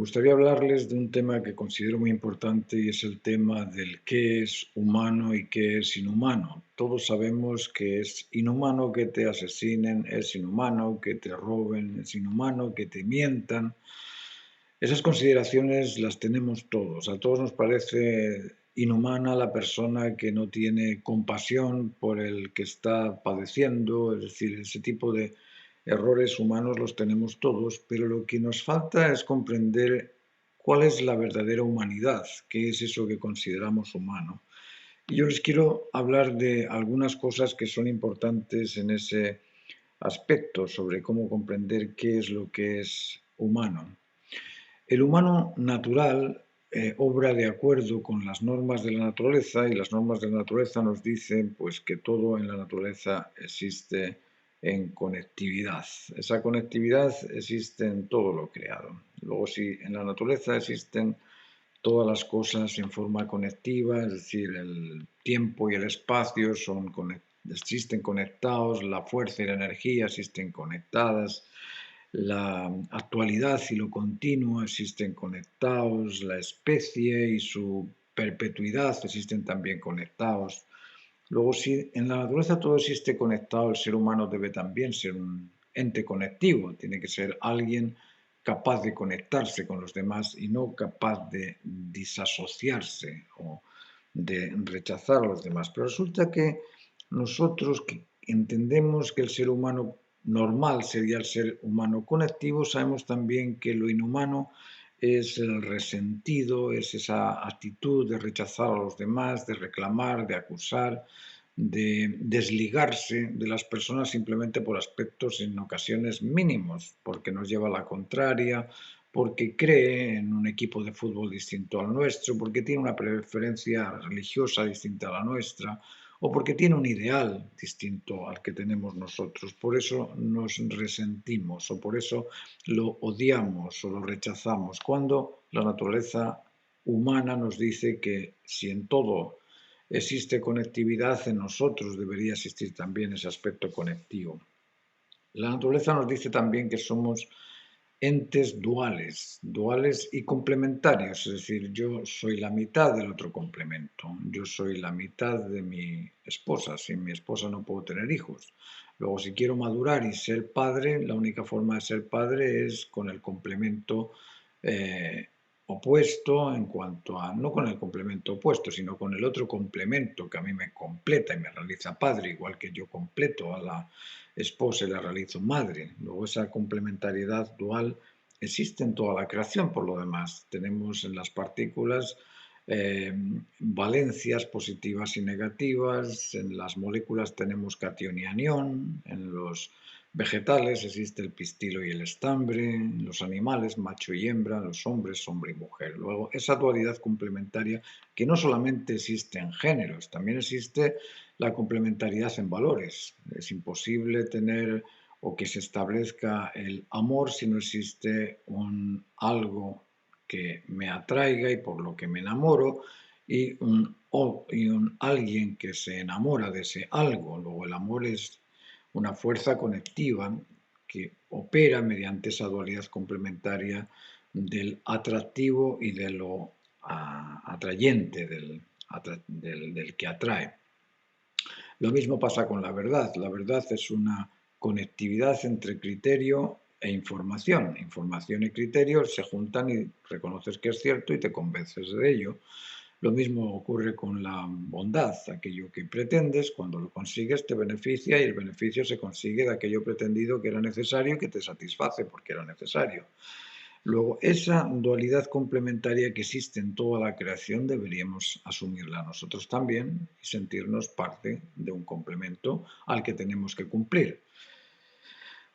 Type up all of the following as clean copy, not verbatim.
gustaría hablarles de un tema que considero muy importante y es el tema del qué es humano y qué es inhumano. Todos sabemos que es inhumano que te asesinen, es inhumano que te roben, es inhumano que te mientan. Esas consideraciones las tenemos todos. A todos nos parece inhumana la persona que no tiene compasión por el que está padeciendo, es decir, ese tipo de errores humanos los tenemos todos, pero lo que nos falta es comprender cuál es la verdadera humanidad, qué es eso que consideramos humano. Y yo les quiero hablar de algunas cosas que son importantes en ese aspecto sobre cómo comprender qué es lo que es humano. El humano natural obra de acuerdo con las normas de la naturaleza y las normas de la naturaleza nos dicen pues, que todo en la naturaleza existe en conectividad. Esa conectividad existe en todo lo creado. Luego, si en la naturaleza existen todas las cosas en forma conectiva, es decir, el tiempo y el espacio existen conectados, la fuerza y la energía existen conectadas, la actualidad y lo continuo existen conectados, la especie y su perpetuidad existen también conectados. Luego, si en la naturaleza todo existe conectado, el ser humano debe también ser un ente conectivo, tiene que ser alguien capaz de conectarse con los demás y no capaz de disasociarse o de rechazar a los demás. Pero resulta que nosotros que entendemos que el ser humano normal sería el ser humano conectivo, sabemos también que lo inhumano es el resentido, es esa actitud de rechazar a los demás, de reclamar, de acusar, de desligarse de las personas simplemente por aspectos en ocasiones mínimos, porque nos lleva a la contraria, porque cree en un equipo de fútbol distinto al nuestro, porque tiene una preferencia religiosa distinta a la nuestra, o porque tiene un ideal distinto al que tenemos nosotros. Por eso nos resentimos, o por eso lo odiamos o lo rechazamos, cuando la naturaleza humana nos dice que si en todo existe conectividad, en nosotros debería existir también ese aspecto conectivo. La naturaleza nos dice también que somos entes duales, duales y complementarios, es decir, yo soy la mitad del otro complemento, yo soy la mitad de mi esposa, sin mi esposa no puedo tener hijos. Luego, si quiero madurar y ser padre, la única forma de ser padre es con el complemento eh, opuesto en cuanto a, no con el complemento opuesto, sino con el otro complemento que a mí me completa y me realiza padre, igual que yo completo a la esposa y la realizo madre. Luego esa complementariedad dual existe en toda la creación, por lo demás. Tenemos en las partículas valencias positivas y negativas, en las moléculas tenemos cation y anión, en los vegetales existe el pistilo y el estambre, en los animales macho y hembra, en los hombres hombre y mujer. Luego, esa dualidad complementaria que no solamente existe en géneros, también existe la complementariedad en valores. Es imposible tener o que se establezca el amor si no existe un algo que me atraiga y por lo que me enamoro y un alguien que se enamora de ese algo. Luego el amor es una fuerza conectiva que opera mediante esa dualidad complementaria del atractivo y de lo atrayente, del que atrae. Lo mismo pasa con la verdad. La verdad es una conectividad entre criterio e información. Información y criterio se juntan y reconoces que es cierto y te convences de ello. Lo mismo ocurre con la bondad. Aquello que pretendes, cuando lo consigues, te beneficia y el beneficio se consigue de aquello pretendido que era necesario y que te satisface porque era necesario. Luego, esa dualidad complementaria que existe en toda la creación deberíamos asumirla nosotros también y sentirnos parte de un complemento al que tenemos que cumplir.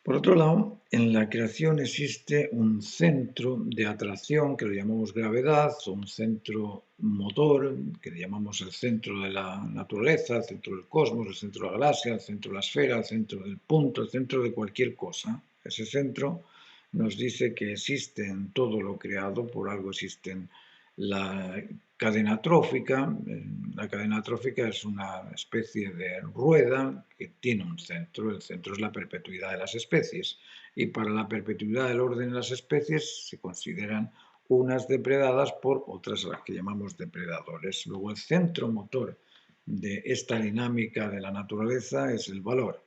Por otro lado, en la creación existe un centro de atracción que lo llamamos gravedad, o un centro motor que le llamamos el centro de la naturaleza, el centro del cosmos, el centro de la galaxia, el centro de la esfera, el centro del punto, el centro de cualquier cosa. Ese centro nos dice que existe en todo lo creado, por algo existen la cadena trófica. La cadena trófica es una especie de rueda que tiene un centro. El centro es la perpetuidad de las especies. Y para la perpetuidad del orden de las especies se consideran unas depredadas por otras a las que llamamos depredadores. Luego el centro motor de esta dinámica de la naturaleza es el valor,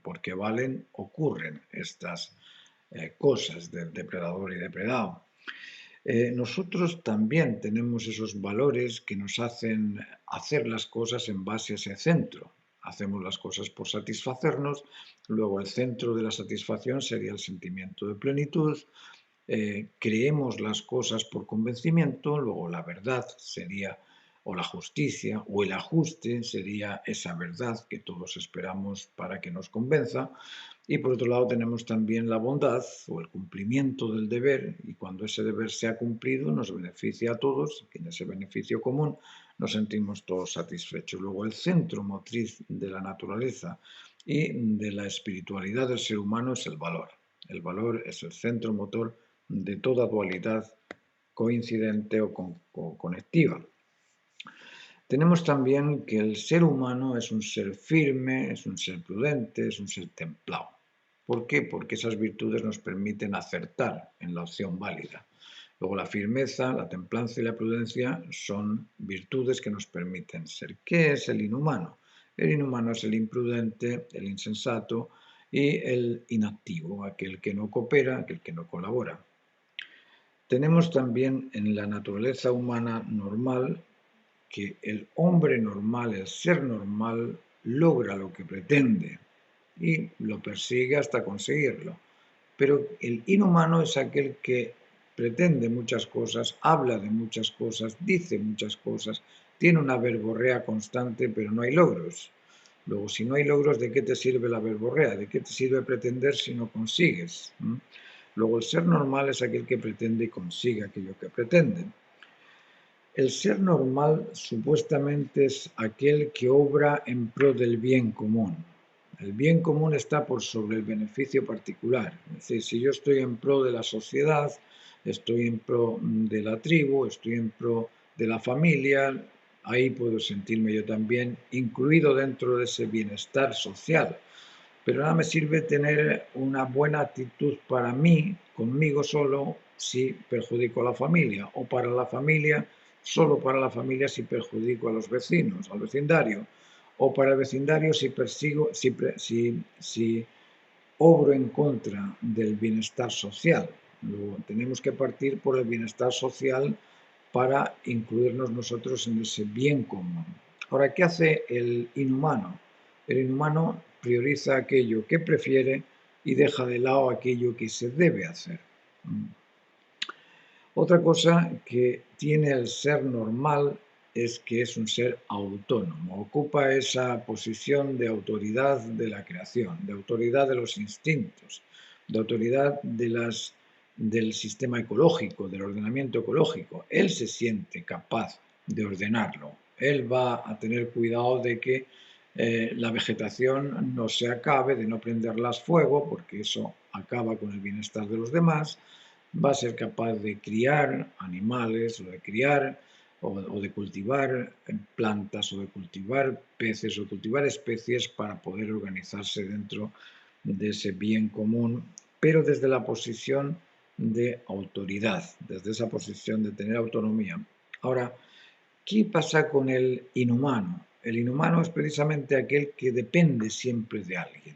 porque ocurren estas cosas del depredador y depredado. Nosotros también tenemos esos valores que nos hacen hacer las cosas en base a ese centro. Hacemos las cosas por satisfacernos, luego el centro de la satisfacción sería el sentimiento de plenitud, creemos las cosas por convencimiento, luego la verdad sería, o la justicia, o el ajuste sería esa verdad que todos esperamos para que nos convenza. Y por otro lado tenemos también la bondad o el cumplimiento del deber, y cuando ese deber se ha cumplido nos beneficia a todos, y en ese beneficio común nos sentimos todos satisfechos. Luego el centro motriz de la naturaleza y de la espiritualidad del ser humano es el valor. El valor es el centro motor de toda dualidad coincidente o conectiva. Tenemos también que el ser humano es un ser firme, es un ser prudente, es un ser templado. ¿Por qué? Porque esas virtudes nos permiten acertar en la opción válida. Luego la firmeza, la templanza y la prudencia son virtudes que nos permiten ser. ¿Qué es el inhumano? El inhumano es el imprudente, el insensato y el inactivo, aquel que no coopera, aquel que no colabora. Tenemos también en la naturaleza humana normal que el hombre normal, el ser normal, logra lo que pretende y lo persigue hasta conseguirlo. Pero el inhumano es aquel que pretende muchas cosas, habla de muchas cosas, dice muchas cosas, tiene una verborrea constante, pero no hay logros. Luego, si no hay logros, ¿de qué te sirve la verborrea? ¿De qué te sirve pretender si no consigues? Luego, el ser normal es aquel que pretende y consigue aquello que pretende. El ser normal supuestamente es aquel que obra en pro del bien común. El bien común está por sobre el beneficio particular. Es decir, si yo estoy en pro de la sociedad, estoy en pro de la tribu, estoy en pro de la familia, ahí puedo sentirme yo también incluido dentro de ese bienestar social. Pero nada me sirve tener una buena actitud para mí, conmigo solo, si perjudico a la familia, o para la familia, solo para la familia si perjudico a los vecinos, al vecindario, o para el vecindario si obro en contra del bienestar social. Luego, tenemos que partir por el bienestar social para incluirnos nosotros en ese bien común. Ahora, ¿qué hace el inhumano? El inhumano prioriza aquello que prefiere y deja de lado aquello que se debe hacer. Otra cosa que tiene el ser normal es que es un ser autónomo, ocupa esa posición de autoridad de la creación, de autoridad de los instintos, de autoridad del sistema ecológico, del ordenamiento ecológico. Él se siente capaz de ordenarlo. Él va a tener cuidado de que la vegetación no se acabe, de no prenderlas fuego, porque eso acaba con el bienestar de los demás. Va a ser capaz de criar animales o de criar o de cultivar plantas o de cultivar peces o cultivar especies para poder organizarse dentro de ese bien común, pero desde la posición de autoridad, desde esa posición de tener autonomía. Ahora, ¿qué pasa con el inhumano? El inhumano es precisamente aquel que depende siempre de alguien.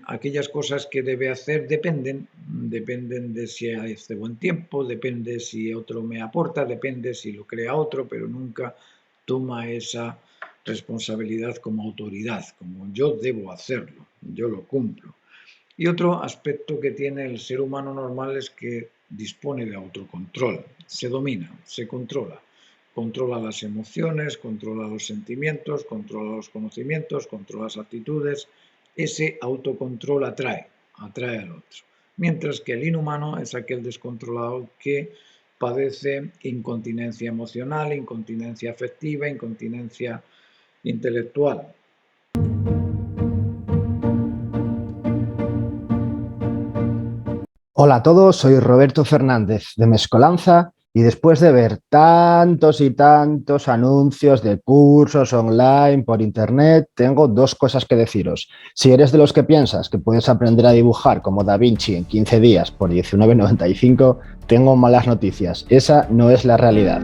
Aquellas cosas que debe hacer dependen de si hace buen tiempo, depende si otro me aporta, depende si lo crea otro, pero nunca toma esa responsabilidad como autoridad, como yo debo hacerlo, yo lo cumplo. Y otro aspecto que tiene el ser humano normal es que dispone de autocontrol, se domina, se controla. Controla las emociones, controla los sentimientos, controla los conocimientos, controla las actitudes. Ese autocontrol atrae al otro. Mientras que el inhumano es aquel descontrolado que padece incontinencia emocional, incontinencia afectiva, incontinencia intelectual. Hola a todos, soy Roberto Fernández de Mescolanza Y después de ver tantos y tantos anuncios de cursos online por internet, tengo dos cosas que deciros. Si eres de los que piensas que puedes aprender a dibujar como Da Vinci en 15 días por 19,95, tengo malas noticias. Esa no es la realidad.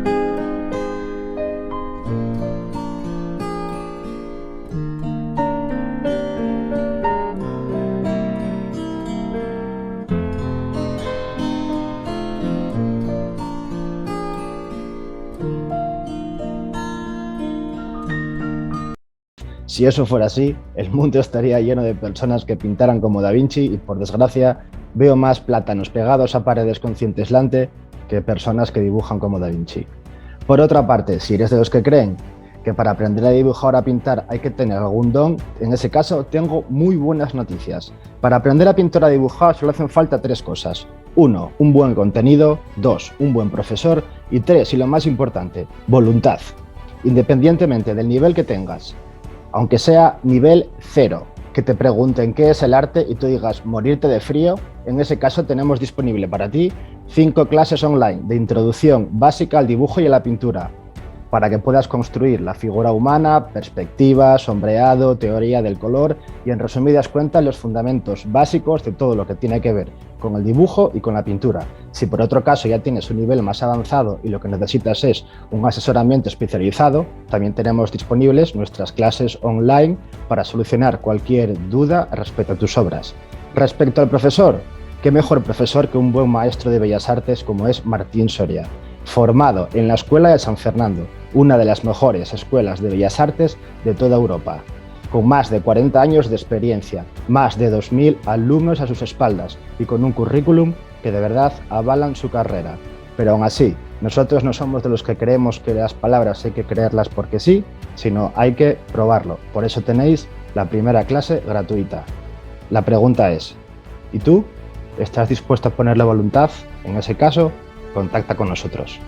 Si eso fuera así, el mundo estaría lleno de personas que pintaran como Da Vinci y, por desgracia, veo más plátanos pegados a paredes con cinta que personas que dibujan como Da Vinci. Por otra parte, si eres de los que creen que para aprender a dibujar o a pintar hay que tener algún don, en ese caso tengo muy buenas noticias. Para aprender a pintar o a dibujar solo hacen falta tres cosas. 1. Un buen contenido. 2. Un buen profesor. Y 3. Y lo más importante, voluntad. Independientemente del nivel que tengas, aunque sea nivel 0, que te pregunten qué es el arte y tú digas morirte de frío, en ese caso tenemos disponible para ti 5 clases online de introducción básica al dibujo y a la pintura, para que puedas construir la figura humana, perspectiva, sombreado, teoría del color y, en resumidas cuentas, los fundamentos básicos de todo lo que tiene que ver con el dibujo y con la pintura. Si por otro caso ya tienes un nivel más avanzado y lo que necesitas es un asesoramiento especializado, también tenemos disponibles nuestras clases online para solucionar cualquier duda respecto a tus obras. Respecto al profesor, qué mejor profesor que un buen maestro de Bellas Artes como es Martín Soria, formado en la Escuela de San Fernando, una de las mejores escuelas de Bellas Artes de toda Europa, con más de 40 años de experiencia, más de 2.000 alumnos a sus espaldas y con un currículum que de verdad avalan su carrera. Pero aún así, nosotros no somos de los que creemos que las palabras hay que creerlas porque sí, sino hay que probarlo. Por eso tenéis la primera clase gratuita. La pregunta es, ¿y tú? ¿Estás dispuesto a poner la voluntad? En ese caso, contacta con nosotros.